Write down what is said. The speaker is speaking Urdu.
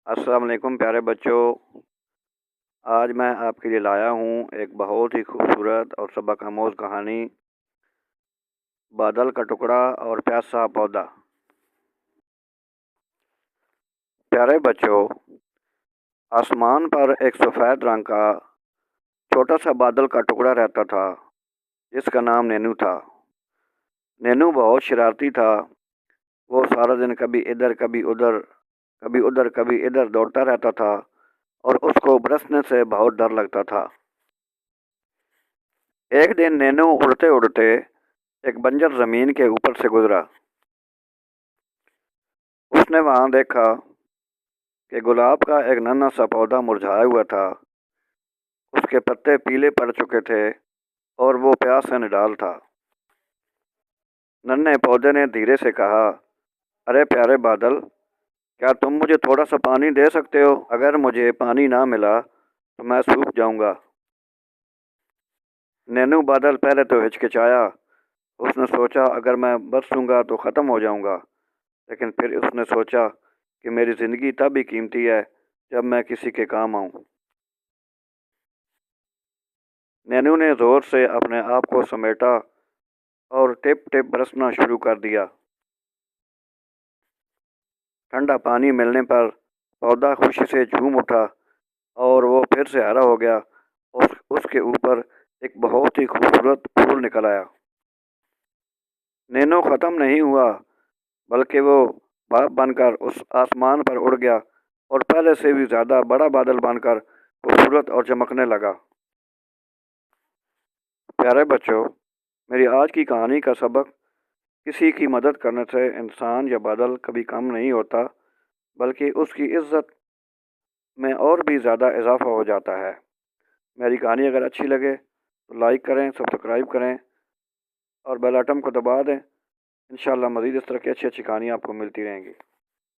السلام علیکم پیارے بچوں، آج میں آپ کے لیے لایا ہوں ایک بہت ہی خوبصورت اور سبق آموز کہانی، بادل کا ٹکڑا اور پیاسا پودا۔ پیارے بچوں، آسمان پر ایک سفید رنگ کا چھوٹا سا بادل کا ٹکڑا رہتا تھا جس کا نام نینو تھا۔ نینو بہت شرارتی تھا، وہ سارا دن کبھی ادھر کبھی ادھر کبھی ادھر دوڑتا رہتا تھا اور اس کو برسنے سے بہت ڈر لگتا تھا۔ ایک دن نینو اڑتے اڑتے ایک بنجر زمین کے اوپر سے گزرا۔ اس نے وہاں دیکھا کہ گلاب کا ایک ننھا سا پودا مرجھایا ہوا تھا، اس کے پتے پیلے پڑ چکے تھے اور وہ پیاس سے نڈال تھا۔ ننھے پودے نے دھیرے سے کہا، ارے پیارے بادل، کیا تم مجھے تھوڑا سا پانی دے سکتے ہو؟ اگر مجھے پانی نہ ملا تو میں سوکھ جاؤں گا۔ نینو بادل پہلے تو ہچکچایا، اس نے سوچا اگر میں برسوں گا تو ختم ہو جاؤں گا، لیکن پھر اس نے سوچا کہ میری زندگی تب ہی قیمتی ہے جب میں کسی کے کام آؤں۔ نینو نے زور سے اپنے آپ کو سمیٹا اور ٹپ ٹپ برسنا شروع کر دیا۔ ٹھنڈا پانی ملنے پر پودا خوشی سے جھوم اٹھا اور وہ پھر سے ہرا ہو گیا۔ اس کے اوپر ایک بہت ہی خوبصورت پھول نکل آیا۔ نینو ختم نہیں ہوا، بلکہ وہ باپ بن کر اس آسمان پر اڑ گیا اور پہلے سے بھی زیادہ بڑا بادل بن کر خوبصورت اور چمکنے لگا۔ پیارے بچوں، میری آج کی کہانی کا سبق، کسی کی مدد کرنے سے انسان یا بادل کبھی کم نہیں ہوتا، بلکہ اس کی عزت میں اور بھی زیادہ اضافہ ہو جاتا ہے۔ میری کہانی اگر اچھی لگے تو لائک کریں، سبسکرائب کریں اور بیل آئٹم کو دبا دیں۔ انشاءاللہ مزید اس طرح کی اچھی اچھی کہانیاں آپ کو ملتی رہیں گی۔